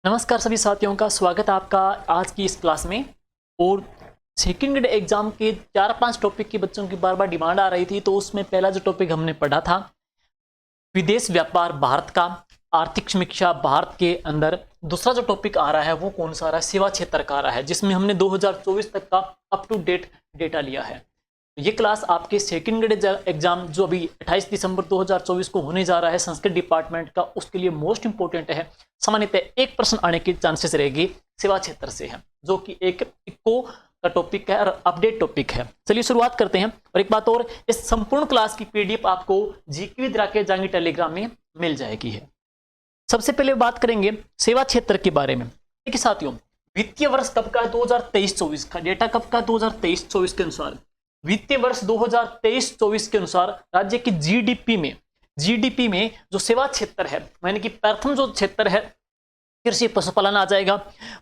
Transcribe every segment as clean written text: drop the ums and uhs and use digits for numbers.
नमस्कार सभी साथियों का स्वागत है आपका आज की इस क्लास में। और सेकंड ग्रेड एग्जाम के 4-5 टॉपिक की बच्चों की बार बार डिमांड आ रही थी, तो उसमें पहला जो टॉपिक हमने पढ़ा था विदेश व्यापार भारत का, आर्थिक समीक्षा भारत के अंदर। दूसरा जो टॉपिक आ रहा है वो कौन सा आ रहा है, सेवा क्षेत्र का आ रहा है, जिसमें हमने 2024 तक का अप टू डेट डेटा लिया है। ये क्लास आपके सेकंड ग्रेड एग्जाम जो अभी 28 दिसंबर 2024 को होने जा रहा है संस्कृत डिपार्टमेंट का, उसके लिए मोस्ट इंपोर्टेंट है। सामान्यतः एक प्रश्न आने की चांसेस रहेगी सेवा क्षेत्र से है, जो कि एक इको का टॉपिक है और अपडेट टॉपिक है। चलिए शुरुआत करते हैं। और एक बात और, इस संपूर्ण क्लास की पीडीएफ आपको जीके विद राकेश जांगी टेलीग्राम में मिल जाएगी है। सबसे पहले बात करेंगे सेवा क्षेत्र के बारे में। देखिए साथियों, वित्तीय वर्ष कब का, 2023-24 का डेटा कब का, 2023-24 के अनुसार। वित्तीय वर्ष 2023-24 के अनुसार राज्य की जीडीपी में जो सेवा क्षेत्र है, यानी कि प्रथम जो क्षेत्र है कृषि पशुपालन आ जाएगा,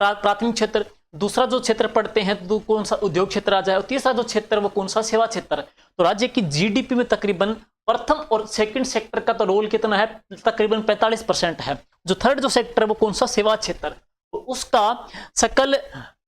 प्राथमिक क्षेत्र। दूसरा जो क्षेत्र पढ़ते हैं तो कौन सा, उद्योग क्षेत्र आ जाएगा। और तीसरा जो क्षेत्र वो कौन सा, सेवा क्षेत्र। तो राज्य की जीडीपी में तकरीबन प्रथम और सेकंड सेक्टर का तो रोल कितना है, तकरीबन 45% है। जो थर्ड जो सेक्टर है वो कौन सा, सेवा क्षेत्र, तो उसका सकल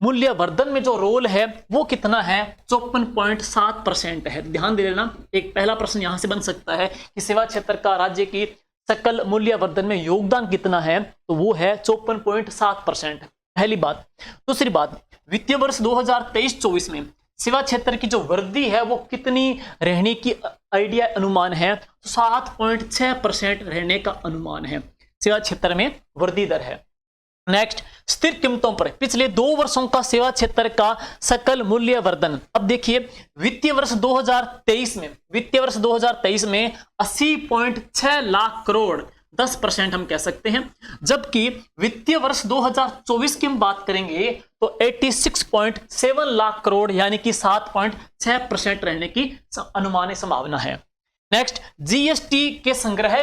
मूल्य वर्धन में जो रोल है वो कितना है, 54.7% है। ध्यान दे लेना, एक पहला प्रश्न यहां से बन सकता है कि सेवा क्षेत्र का राज्य की सकल मूल्य वर्धन में योगदान कितना है, तो वो है 54.7%। पहली बात। दूसरी बात, वित्तीय वर्ष 2023-24 में सेवा क्षेत्र की जो वृद्धि है वो कितनी रहने की आइडिया अनुमान है, तो 7.6% रहने का अनुमान है। सेवा क्षेत्र में वृद्धि दर है। नेक्स्ट, स्थिर कीमतों पर पिछले 2 वर्षों का सेवा क्षेत्र का सकल मूल्य वर्धन। अब देखिए, वित्तीय वर्ष 2023 में 80.6 लाख करोड़, 10% हम कह सकते हैं। जबकि वित्तीय वर्ष 2024 की हम बात करेंगे तो 86.7 लाख करोड़, यानी कि 7.6% रहने की अनुमानित संभावना है। नेक्स्ट, जीएसटी के संग्रह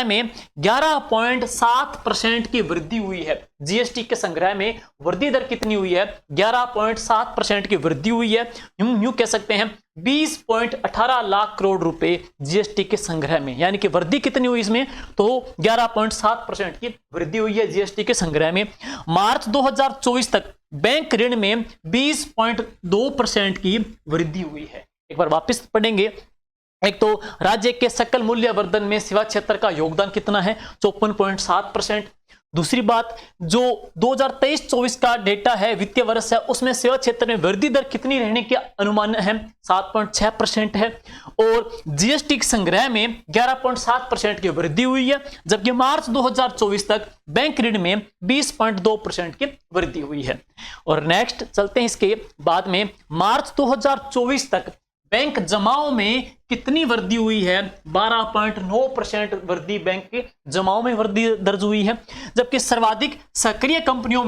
में 11.7% की वृद्धि हुई है। जीएसटी के संग्रह में वृद्धि दर कितनी हुई है, 11.7% की वृद्धि हुई है। यूं कह सकते हैं 20.18 लाख करोड़ रुपए जीएसटी के संग्रह में, यानी कि वृद्धि कितनी हुई इसमें, तो 11.7% की वृद्धि हुई है जीएसटी के संग्रह में। मार्च 2024 तक बैंक ऋण में 20.2% की वृद्धि हुई है। एक बार वापस पढ़ेंगे। एक तो राज्य के सकल मूल्य वर्धन में सेवा क्षेत्र का योगदान कितना है, 54.7%। दूसरी बात, जो 2023-24 का डेटा है, वित्तीय वर्ष है, उसमें सेवा क्षेत्र में वृद्धि दर कितनी रहने के अनुमान है, 7.6% है। और जीएसटी के संग्रह में 11.7% की वृद्धि हुई है। जबकि मार्च 2024 तक बैंक ऋण में 20.2% की वृद्धि हुई है। और नेक्स्ट चलते हैं, इसके बाद में मार्च 2024 तक बैंक जमाओं में कितनी वृद्धि हुई है, 12.9% वृद्धि बैंक के जमाओं में वृद्धि दर्ज हुई है। जबकि सर्वाधिक सक्रिय कंपनियां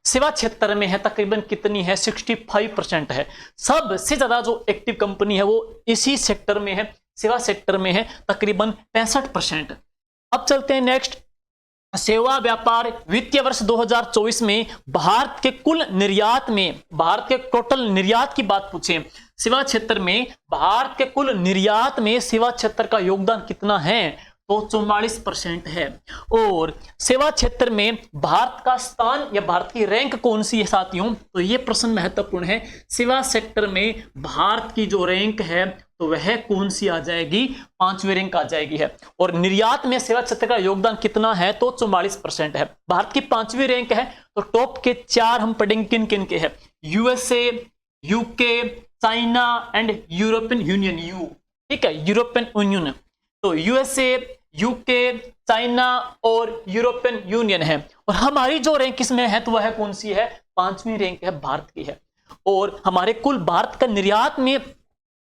सेवा क्षेत्र में है, तकरीबन कितनी है, 65% है। सबसे ज्यादा जो एक्टिव कंपनी है वो इसी सेक्टर में है, सेवा सेक्टर में है, तकरीबन 65%। अब चलते हैं नेक्स्ट, सेवा व्यापार वित्तीय वर्ष 2024 में भारत के टोटल निर्यात की बात पूछे, सेवा क्षेत्र में भारत के कुल निर्यात में सेवा क्षेत्र का योगदान कितना है, तो 44% है। और सेवा क्षेत्र में भारत का स्थान या भारत की रैंक कौन सी है साथियों, तो यह प्रश्न महत्वपूर्ण है। सेवा सेक्टर में भारत की जो रैंक है तो वह कौन सी आ जाएगी, 5वीं रैंक आ जाएगी है। और निर्यात में सेवा क्षेत्र का योगदान कितना है, तो 44% है। भारत की 5वीं रैंक है। तो टॉप के 4 हम पढ़ेंगे किन किन के हैं, USA, UK, China and European union, ठीक है, यूरोपियन यूनियन। तो यूएसए, यूके, चाइना और यूरोपियन यूनियन है। और हमारी जो रैंक इसमें है तो वह कौन सी है, 5वीं रैंक है, भारत की है। और हमारे कुल भारत का निर्यात में,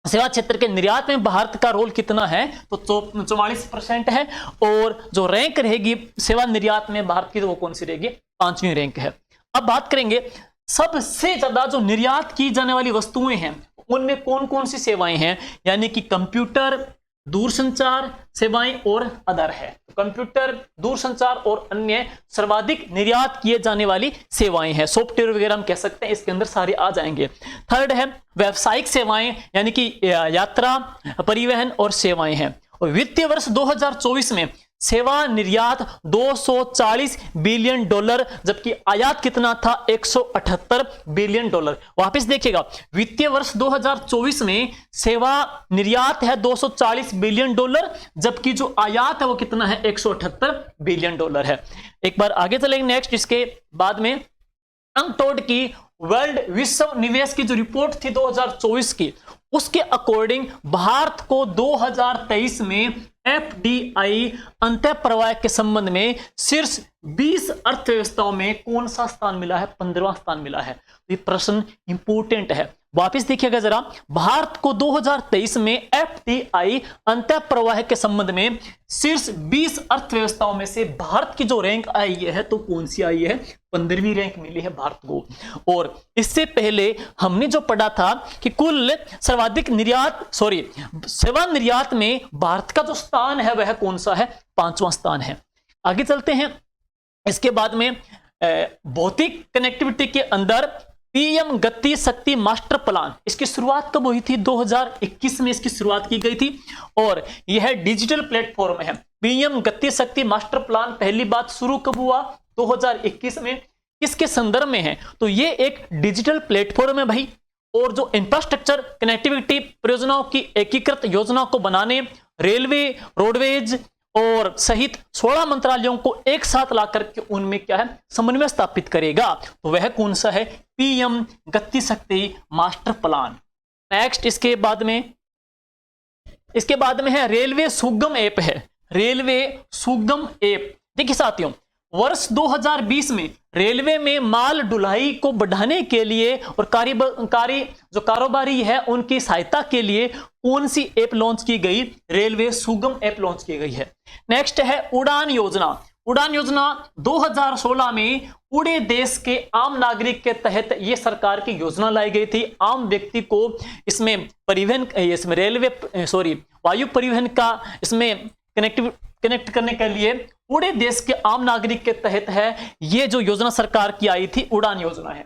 सेवा क्षेत्र के निर्यात में भारत का रोल कितना है, तो 44% है। और जो रैंक रहेगी सेवा निर्यात में भारत की, तो वो कौन सी रहेगी, 5वीं रैंक है। अब बात करेंगे सबसे ज्यादा जो निर्यात की जाने वाली वस्तुएं हैं उनमें कौन कौन सी सेवाएं हैं, यानी कि कंप्यूटर, दूरसंचार सेवाएं और अदर है। कंप्यूटर, दूरसंचार और अन्य सर्वाधिक निर्यात किए जाने वाली सेवाएं हैं। सॉफ्टवेयर वगैरह हम कह सकते हैं, इसके अंदर सारे आ जाएंगे। थर्ड है व्यावसायिक सेवाएं, यानी कि यात्रा, परिवहन और सेवाएं हैं। और वित्तीय वर्ष 2024 में सेवा निर्यात 240 बिलियन डॉलर, जबकि आयात कितना था 178 बिलियन डॉलर। वापस देखिएगा, वित्तीय वर्ष 2024 में सेवा निर्यात है 240 बिलियन डॉलर, जबकि जो आयात है वो कितना है 178 बिलियन डॉलर है। एक बार आगे चलेंगे नेक्स्ट, इसके बाद में अनटोल्ड की वर्ल्ड विश्व निवेश की जो रिपोर्ट थी 2024 की, उसके अकॉर्डिंग भारत को 2023 में एफडीआई अंतः प्रवाह के संबंध में शीर्ष 20 अर्थव्यवस्थाओं में कौन सा स्थान मिला है? 15वां स्थान मिला है। ये प्रश्न इंपोर्टेंट है, वापस देखिएगा जरा। भारत को 2023 में एफडीआई अंतः प्रवाह के संबंध में शीर्ष 20 अर्थव्यवस्थाओं में से भारत की जो रैंक आई है तो कौन सी आई है? 15वीं रैंक मिली है भारत को। और इससे पहले हमने जो पढ़ा था कि कुल सर्वाधिक सेवा निर्यात में भारत का जो स्थान है वह कौन सा है? 5वां स्थान है। आगे चलते हैं। इसके बाद में भौतिक कनेक्टिविटी के अंदर पीएम गति शक्ति मास्टर प्लान, इसकी शुरुआत कब हुई थी? 2021 में इसकी शुरुआत की गई थी और यह डिजिटल प्लेटफॉर्म है। पीएम गति शक्ति मास्टर प्लान पहली बात शुरू कब हुआ? 2021 में। किसके संदर्भ में है? तो ये एक डिजिटल प्लेटफॉर्म है भाई, और जो इंफ्रास्ट्रक्चर कनेक्टिविटी परियोजनाओं की एकीकृत योजनाओं को बनाने, रेलवे, रोडवेज और सहित 16 मंत्रालयों को एक साथ ला करके उनमें क्या है? समन्वय स्थापित करेगा। तो वह कौन सा है? पीएम गति शक्ति मास्टर प्लान। नेक्स्ट, इसके बाद में है रेलवे सुगम ऐप है। रेलवे सुगम ऐप, देखिए साथियों, वर्ष 2020 में रेलवे में माल ढुलाई को बढ़ाने के लिए और जो कारोबारी है उनकी सहायता के लिए कौन सी ऐप लॉन्च की गई? रेलवे सुगम ऐप लॉन्च की गई है। नेक्स्ट है उड़ान योजना। उड़ान योजना 2016 में पूरे देश के आम नागरिक के तहत ये सरकार की योजना लाई गई थी। आम व्यक्ति को इसमें वायु परिवहन का इसमें कनेक्ट करने के लिए पूरे देश के आम नागरिक के तहत है ये जो योजना सरकार की आई थी, उड़ान योजना है।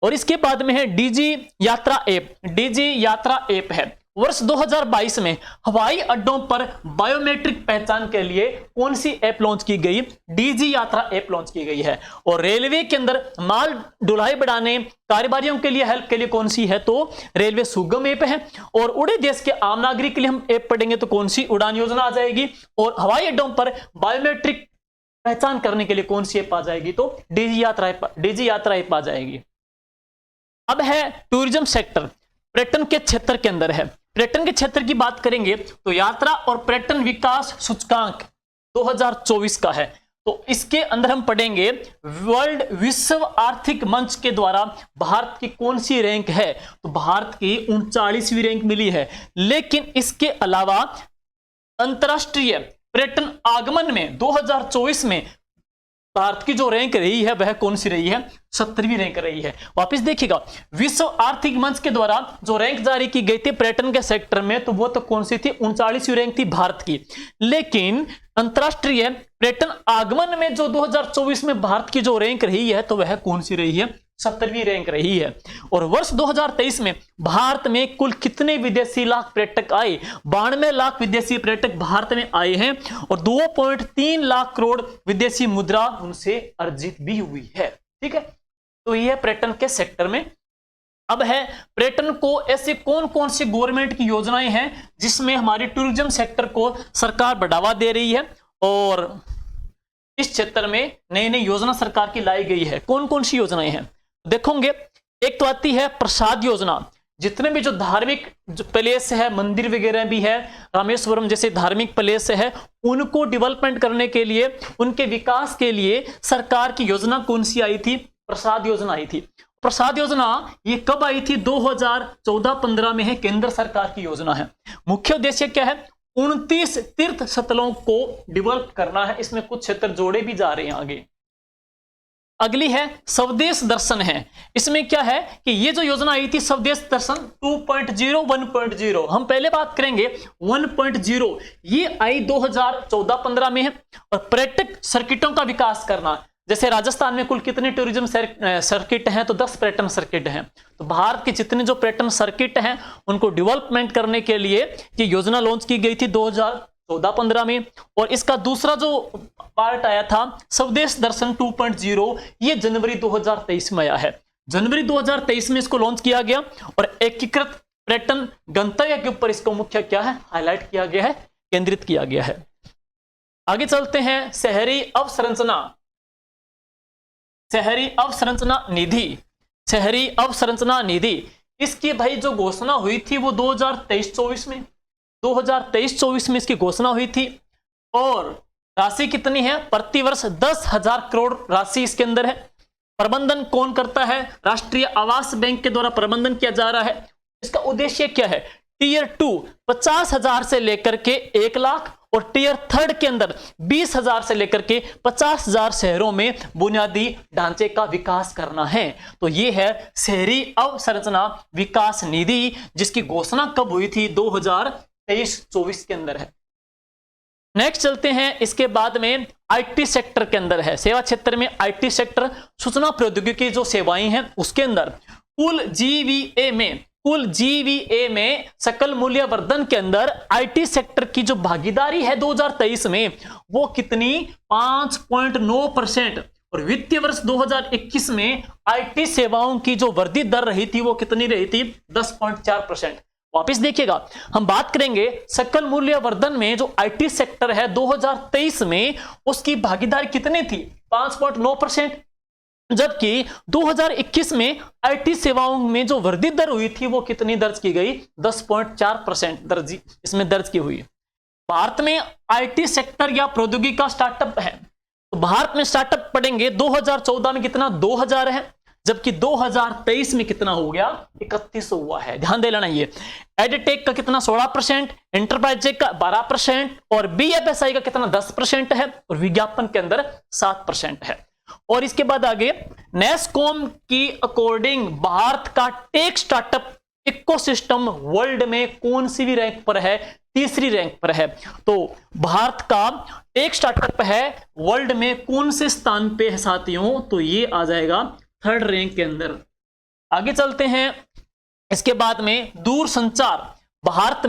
और इसके बाद में है डीजी यात्रा ऐप। डीजी यात्रा ऐप है। वर्ष 2022 में हवाई अड्डों पर बायोमेट्रिक पहचान के लिए कौन सी ऐप लॉन्च की गई? डीजी यात्रा ऐप लॉन्च की गई है। और रेलवे के अंदर माल ढुलाई बढ़ाने, कारोबारियों के लिए हेल्प के लिए कौन सी है? तो रेलवे सुगम ऐप है। और उड़े देश के आम नागरिक के लिए हम ऐप पढ़ेंगे तो कौन सी? उड़ान योजना आ जाएगी। और हवाई अड्डों पर बायोमेट्रिक पहचान करने के लिए कौन सी ऐप आ जाएगी? तो डीजी यात्रा ऐप आ जाएगी। अब है टूरिज्म सेक्टर, पर्यटन के क्षेत्र के अंदर है। पर्यटन के क्षेत्र की बात करेंगे तो यात्रा और पर्यटन विकास सूचकांक 2024 का है। तो इसके अंदर हम पढ़ेंगे वर्ल्ड विश्व आर्थिक मंच के द्वारा भारत की कौन सी रैंक है? तो भारत की 39वीं रैंक मिली है। लेकिन इसके अलावा अंतरराष्ट्रीय पर्यटन आगमन में 2024 में भारत की जो रैंक रही है वह कौन सी रही है? 70वीं रैंक रही है। वापस देखिएगा, विश्व आर्थिक मंच के द्वारा जो रैंक जारी की गई थी पर्यटन के सेक्टर में, तो वो तो कौन सी थी? 39वीं रैंक थी भारत की। लेकिन अंतरराष्ट्रीय पर्यटन आगमन में जो 2024 में भारत की जो रैंक रही है तो वह कौन सी रही है? 70वीं रैंक रही है। और वर्ष 2023 में भारत में कुल कितने विदेशी लाख पर्यटक आए? 92 लाख विदेशी पर्यटक भारत में आए हैं और 2.3 लाख करोड़ विदेशी मुद्रा उनसे अर्जित भी हुई है। ठीक है, तो यह पर्यटन के सेक्टर में। अब है पर्यटन को ऐसे कौन कौन सी गवर्नमेंट की योजनाएं हैं जिसमें हमारे टूरिज्म सेक्टर को सरकार बढ़ावा दे रही है और इस क्षेत्र में नई नई योजना सरकार की लाई गई है। कौन कौन सी योजनाएं हैं देखोगे। एक तो आती है प्रसाद योजना। जितने भी जो धार्मिक जो प्लेस है, मंदिर वगैरह भी है, रामेश्वरम जैसे धार्मिक प्लेस है, उनको डेवलपमेंट करने के लिए, उनके विकास के लिए सरकार की योजना कौन सी आई थी? प्रसाद योजना आई थी। प्रसाद योजना ये कब आई थी? 2014-15 में है, केंद्र सरकार की योजना है। मुख्य उद्देश्य क्या है? 29 तीर्थ स्थलों को डेवलप करना है। इसमें कुछ क्षेत्र जोड़े भी जा रहे हैं आगे। अगली है स्वदेश दर्शन है। इसमें क्या है कि ये जो योजना आई थी स्वदेश दर्शन 2.0 1.0, हम पहले बात करेंगे 1.0, ये आई 2014-15 में है। और पर्यटक सर्किटों का विकास करना, जैसे राजस्थान में कुल कितने टूरिज्म सर्किट हैं? तो 10 पर्यटन सर्किट हैं। तो भारत के जितने जो पर्यटन सर्किट हैं उनको डेवलपमेंट करने के लिए ये योजना लॉन्च की गई थी 14-15 में। और इसका दूसरा जो पार्ट आया था स्वदेश दर्शन 2.0, ये जनवरी 2023 में आया है। जनवरी 2023 में इसको लॉन्च किया गया और एकीकृत पर्यटन गंतव्य के ऊपर इसको मुख्य क्या है, हाईलाइट किया गया है, केंद्रित किया गया है। आगे चलते हैं, शहरी अवसंरचना निधि। शहरी अवसंरचना निधि, इसकी भाई जो घोषणा हुई थी वो 2023-24 में, 2023-24 में इसकी घोषणा हुई थी। और राशि कितनी है, प्रतिवर्ष 10,000 करोड़ राशि इसके अंदर है। प्रबंधन कौन करता है, राष्ट्रीय आवास बैंक के द्वारा प्रबंधन किया जा रहा है। इसका उद्देश्य क्या है, टीयर 2 50,000 से लेकर के 1 लाख और टीयर 3 के अंदर 20,000 से लेकर के 50,000 शहरों में बुनियादी ढांचे का विकास करना है। तो ये है शहरी अवसंरचना विकास निधि, जिसकी घोषणा कब हुई थी, 2023-24 के अंदर है। नेक्स्ट चलते हैं, इसके बाद में आईटी सेक्टर के अंदर है, सेवा क्षेत्र में आईटी सेक्टर, सूचना प्रौद्योगिकी जो सेवाएं हैं उसके अंदर कुल जीवीए में सकल मूल्य वर्धन के अंदर आईटी सेक्टर की जो भागीदारी है 2023 में वो कितनी, 5.9%। और वित्तीय वर्ष 2021 में आईटी सेवाओं की जो वर्धित दर रही थी वो कितनी रही थी, 10.4%। वापिस देखिएगा, हम बात करेंगे सकल मूल्य वर्धन में जो आईटी सेक्टर है 2023 में उसकी भागीदारी कितनी थी, 5.9%। जबकि 2021 में आईटी सेवाओं में जो वर्धित दर हुई थी वो कितनी दर्ज की गई, 10.4% दर्ज इसमें दर्ज की हुई। भारत में आईटी सेक्टर या प्रौद्योगिकी का स्टार्टअप है, तो भारत में स्टार्टअप पढ़ेंगे 2014 में कितना, 2000 है, जबकि 2023 में कितना हो गया, 31 हुआ है। ध्यान दे लेना, ये एडटेक का कितना 16%, एंटरप्राइज का 12% और बीएफएसआई का कितना 10% है और विज्ञापन के अंदर 7% है। और इसके बाद आगे नेस्कॉम की अकॉर्डिंग भारत का टेक स्टार्टअप इकोसिस्टम वर्ल्ड में कौन सी भी रैंक पर है, तीसरी रैंक पर है। तो भारत का टेक स्टार्टअप है वर्ल्ड में कौन से स्थान पे है साथियों, तो ये आ जाएगा 3rd रैंक के अंदर। आगे चलते हैं, इसके बाद में दूरसंचार, भारत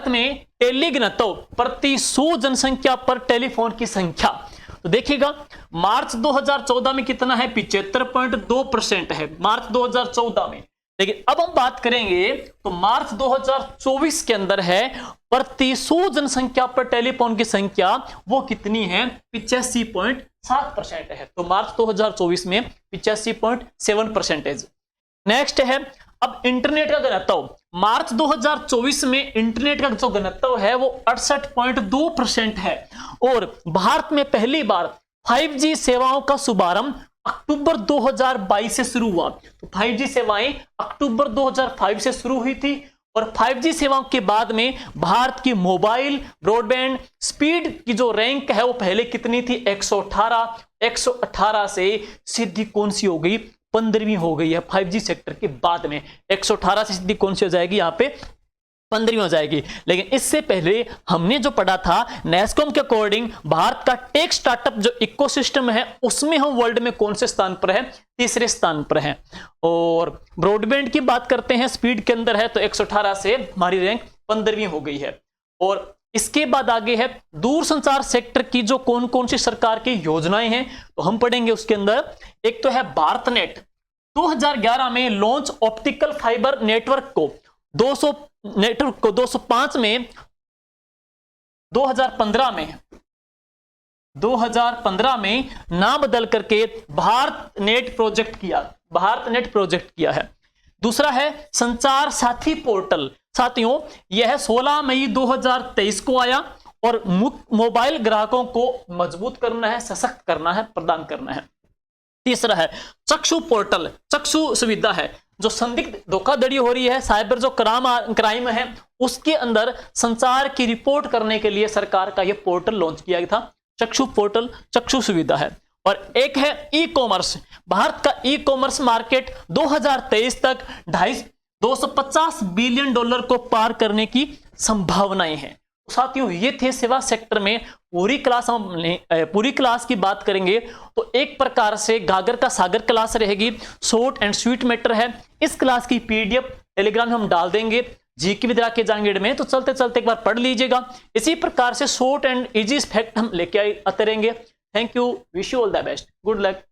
में टेलीघनत्व प्रति 100 जनसंख्या पर टेलीफोन की संख्या, तो देखिएगा मार्च 2014 में कितना है, 75.2% है मार्च 2014 में। लेकिन अब हम बात करेंगे तो मार्च 2024 के अंदर है प्रति 100 जनसंख्या पर टेलीफोन की संख्या वो कितनी है, 85.7% है। तो मार्च 2024 में 85.7%। नेक्स्ट है अब इंटरनेट का घनत्व, मार्च 2024 में इंटरनेट का जो घनत्व है वो 68.2% है। और भारत में पहली बार 5G सेवाओं का शुभारंभ अक्टूबर 2022 से शुरू हुआ। तो 5G सेवाएं अक्टूबर 2005 से शुरू हुई थी और 5G सेवाओं के बाद में भारत की मोबाइल ब्रॉडबैंड स्पीड की जो रैंक है वो पहले कितनी थी, 118 से सीधी कौन सी हो गई, 15वीं हो गई है 5G सेक्टर के बाद में। 118 से सीधी कौन सी हो जाएगी, यहाँ पे 15वीं हो जाएगी। लेकिन इससे पहले हमने जो पढ़ा था नेस्कॉम के अकॉर्डिंग भारत का टेक स्टार्टअप जो इकोसिस्टम है उसमें हम वर्ल्ड में कौन से स्थान पर है, तीसरे स्थान पर है। और ब्रॉडबैंड की बात करते हैं स्पीड के अंदर है तो 118 से हमारी रैंक 15वीं हो गई है। और इसके बाद आगे है दूरसंचार सेक्टर की जो कौन कौन सी सरकार की योजनाएं हैं तो हम पढ़ेंगे उसके अंदर। एक तो है भारत नेट, 2011 में लॉन्च ऑप्टिकल फाइबर नेटवर्क को 205 में 2015 में नाम बदल करके भारत नेट प्रोजेक्ट किया है। दूसरा है संचार साथी पोर्टल, साथियों यह 16 मई 2023 को आया और मोबाइल ग्राहकों को मजबूत करना है, सशक्त करना है, प्रदान करना है। तीसरा है चक्षु पोर्टल, चक्षु सुविधा है जो संदिग्ध धोखाधड़ी हो रही है, साइबर जो क्राइम है उसके अंदर संचार की रिपोर्ट करने के लिए सरकार का यह पोर्टल लॉन्च किया गया था। चक्षु पोर्टल चक्षु सुविधा है। और एक है ई कॉमर्स, भारत का ई कॉमर्स मार्केट 2023 तक 250 बिलियन डॉलर को पार करने की संभावनाएं हैं। साथियों ये थे सेवा सेक्टर में पूरी क्लास की बात करेंगे तो एक प्रकार से गागर का सागर क्लास रहेगी, शॉर्ट एंड स्वीट मैटर है। इस क्लास की पीडीएफ टेलीग्राम में हम डाल देंगे, जीके विद्या के जांगेड़ में, तो चलते चलते एक बार पढ़ लीजिएगा। इसी प्रकार से शॉर्ट एंड इजी फैक्ट हम लेके आते रहेंगे। Thank you, wish you all the best, good luck.